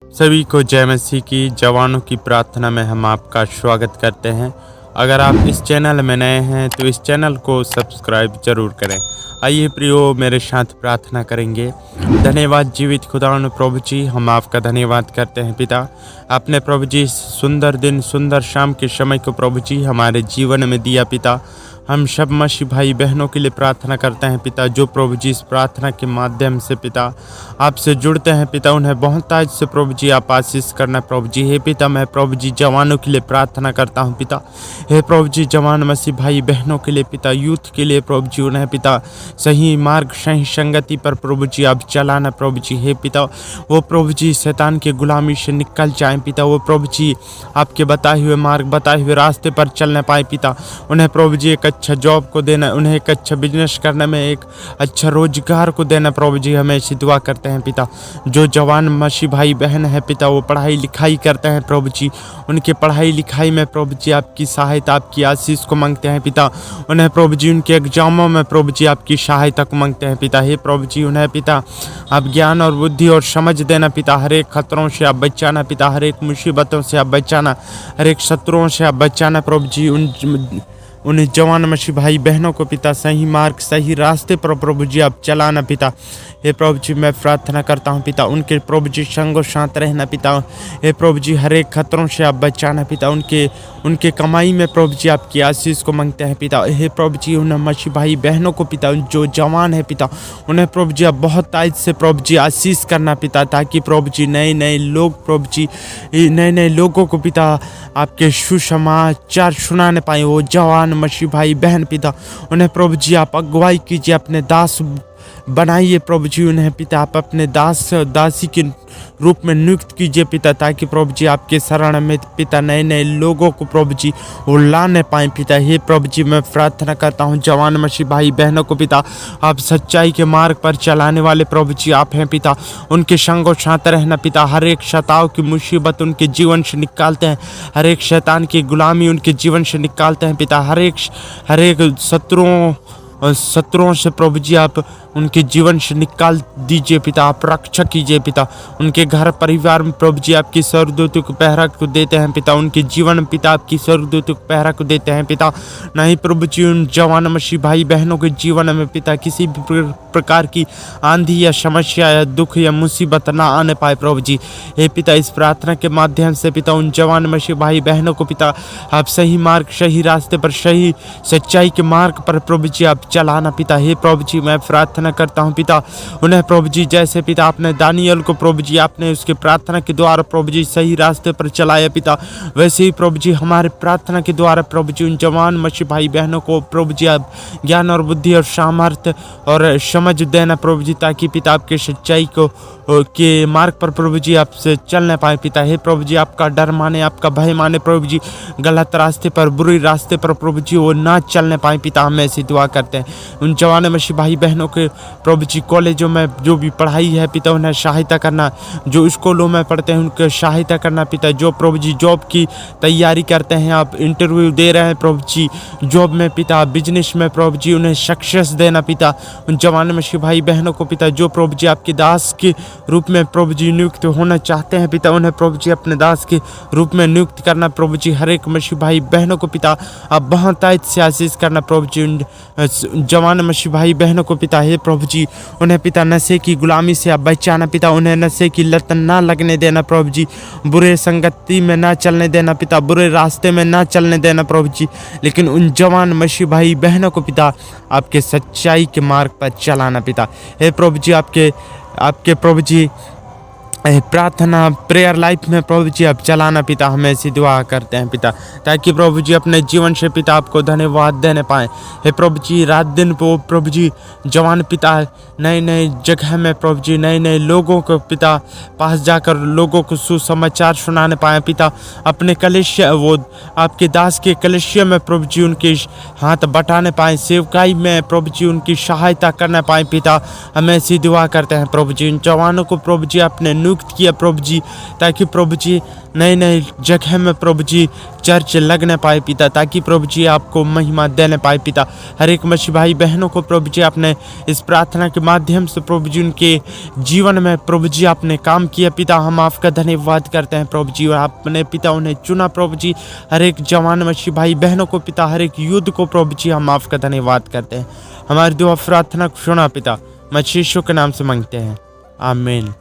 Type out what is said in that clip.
सभी को जय मसीह की। जवानों की प्रार्थना में हम आपका स्वागत करते हैं। अगर आप इस चैनल में नए हैं तो इस चैनल को सब्सक्राइब जरूर करें। आइए प्रियो, मेरे साथ प्रार्थना करेंगे। धन्यवाद जीवित खुदावन प्रभु जी, हम आपका धन्यवाद करते हैं पिता। आपने प्रभु जी सुंदर दिन, सुंदर शाम के समय को प्रभु जी हमारे जीवन में दिया पिता। हम सब मसीह भाई बहनों के लिए प्रार्थना करते हैं पिता, जो प्रभु जी इस प्रार्थना के माध्यम से पिता आपसे जुड़ते हैं पिता, उन्हें बहुत आज से प्रभु जी आप आशीष करना प्रभु जी। हे पिता, मैं प्रभु जी जवानों के लिए प्रार्थना करता हूं पिता। हे प्रभु जी, जवान मसीह भाई बहनों के लिए पिता, यूथ के लिए प्रभु जी, उन्हें पिता सही मार्ग, सही संगति पर प्रभु जी आप चलाना प्रभु जी। हे पिता, वो प्रभु जी शैतान की गुलामी से निकल जाएं पिता। वो प्रभु जी आपके बताए हुए मार्ग, बताए हुए रास्ते पर चलने पाए पिता। उन्हें प्रभु जी एक अच्छा जॉब को देना, उन्हें एक अच्छा बिजनेस करने में एक अच्छा रोजगार को देना प्रभु जी, हमें ऐसी दुआ करते हैं पिता। जो जवान मसीह भाई बहन है पिता, वो पढ़ाई लिखाई करते हैं प्रभु जी, उनके पढ़ाई लिखाई में प्रभु जी आपकी सहायता, आपकी आशीष को मांगते हैं पिता। उन्हें प्रभु जी उनके एग्जामों में प्रभु जी आपकी सहायता को मांगते हैं पिता। हे प्रभु जी, उन्हें पिता आप ज्ञान और बुद्धि और समझ देना पिता। हर एक खतरों से आप बचाना पिता, हर एक मुसीबतों से आप बचाना, हर एक शत्रुओं से आप बचाना प्रभु जी। उन जवान मसीह भाई बहनों को पिता सही मार्ग, सही रास्ते पर प्रभु जी आप चलाना पिता। हे प्रभु जी, मैं प्रार्थना करता हूँ पिता, उनके प्रभु जी संगो साथ रहना पिता। हे प्रभु जी, हर एक खतरों से आप बचाना पिता। उनके कमाई में प्रभु जी आपकी आशीष को मांगते हैं पिता। हे प्रभु जी, उन मसीह भाई बहनों को पिता, जो जवान है पिता, उन्हें प्रभु जी आप बहुत ताज से प्रभु जी आशीष करना पिता, ताकि प्रभु जी नए लोग प्रभु जी, नए लोगों को पिता आपके सुसमाचार सुनाने पाए। वो जवान मसीह भाई बहन पिता, उन्हें प्रभु जी आप अगुवाई कीजिए, अपने दास बनाइए प्रभु जी। उन्हें पिता आप अपने दासी के रूप में नियुक्त कीजिए पिता, ताकि प्रभु जी आपके शरण में पिता नए लोगों को प्रभु जी वो लाने पाए पिता। हे प्रभु जी, मैं प्रार्थना करता हूँ जवान मसीह भाई बहनों को पिता, आप सच्चाई के मार्ग पर चलाने वाले प्रभु जी आप हैं पिता। उनके संगो साथ रहना पिता, हर एक शताव की मुसीबत उनके जीवन से निकालते हैं, हर एक शैतान की गुलामी उनके जीवन से निकालते हैं पिता। हर एक शत्रुओं से प्रभु जी आप उनके जीवन से निकाल दीजिए पिता। आप रक्षा कीजिए पिता। उनके घर परिवार में प्रभु जी आपकी स्वर्गदूतों को पहरा को देते हैं पिता। उनके जीवन में पिता आपकी स्वर्गदूतों को पहरा को देते हैं पिता। नहीं प्रभु जी, उन जवान मसीह भाई बहनों के जीवन में पिता किसी भी प्रकार की आंधी या समस्या या दुख या मुसीबत ना आने पाए प्रभु जी। हे पिता, इस प्रार्थना के माध्यम से पिता उन जवान मसीह भाई बहनों को पिता आप सही मार्ग, सही रास्ते पर, सही सच्चाई के मार्ग पर प्रभु जी आप चलाना पिता। हे प्रभु जी, मैं प्रार्थना करता हूं पिता, उन्हें प्रभु जी जैसे पिता आपने दानियल को प्रभु जी आपने उसके प्रार्थना के द्वारा प्रभु जी सही रास्ते पर चलाया पिता, वैसे ही प्रभु जी हमारे प्रार्थना के द्वारा प्रभु जी उन जवान मसीह भाई बहनों को प्रभु जी आप ज्ञान और बुद्धि और सामर्थ्य और समझ देना प्रभु जी, ताकि पिता आपके सच्चाई के मार्ग पर प्रभु जी आपसे चलने पाए पिता। हे प्रभु जी, आपका डर माने, आपका भय माने प्रभु जी, गलत रास्ते पर, बुरी रास्ते पर प्रभु जी वो ना चलने पाए पिता। हम ऐसी दुआ करते हैं उन जवान मसीह भाई बहनों के प्रभु जी कॉलेजों में जो भी पढ़ाई है पिता, उन्हें सहायता करना। जो स्कूलों में पढ़ते हैं उनकी सहायता करना पिता। जो प्रभु जी जॉब की तैयारी करते हैं, आप इंटरव्यू दे रहे हैं प्रभु जी जॉब में पिता, बिजनेस में प्रभु जी, उन्हें सक्सेस देना पिता। उन जवान मसीह भाई बहनों को पिता, जो प्रभु जी आपके दास के रूप में प्रभु जी नियुक्त होना चाहते हैं पिता, उन्हें प्रभु जी अपने दास के रूप में नियुक्त करना प्रभु जी। हर एक मसीह भाई बहनों को पिता आप बहुत ताज से आशीष करना प्रभु जी। उन जवान मसीह भाई बहनों को पिता, हे प्रभु जी, उन्हें पिता नशे की गुलामी से आप बचाना पिता। उन्हें नशे की लत ना लगने देना प्रभु जी, बुरे संगति में ना चलने देना पिता, बुरे रास्ते में ना चलने देना प्रभु जी। लेकिन उन जवान मसीह भाई बहनों को पिता आपके सच्चाई के मार्ग पर चलाना पिता। हे प्रभु जी, आपके प्रभु जी प्रार्थना प्रेयर लाइफ में प्रभु जी आप चलाना पिता। हम ऐसी दुआ करते हैं पिता, ताकि प्रभु जी अपने जीवन से पिता आपको धन्यवाद देने पाएँ। हे प्रभु जी, रात दिन वो प्रभु जी जवान पिता नए जगह में प्रभु जी नए लोगों को पिता पास जाकर लोगों को सुसमाचार सुनाने पाए पिता। अपने कलेशिया, वो आपके दास के कलेशिया में प्रभु जी उनके हाथ बटाने पाए, सेवकाई में प्रभु जी उनकी सहायता करने पाए पिता। हम ऐसी दुआ करते हैं प्रभु जी। इन जवानों को प्रभु जी अपने नियुक्त किया प्रभु जी, ताकि प्रभु जी नए नए जगह में प्रभु जी चर्च लगने पाए पिता, ताकि प्रभु जी आपको महिमा देने पाए पिता। हर एक मसीह भाई बहनों को प्रभु जी आपने इस प्रार्थना के माध्यम से प्रभु जी उनके जीवन में प्रभु जी आपने काम किया पिता, हम आपका धन्यवाद करते हैं प्रभु जी। और आपने पिता उन्हें चुना प्रभु जी, हर एक जवान मसीह भाई बहनों को पिता, हर एक युद्ध को प्रभु जी हम आपका धन्यवाद करते हैं। हमारी दुआ प्रार्थना को सुना पिता, मसीह यीशु के नाम से मांगते हैं, आमीन।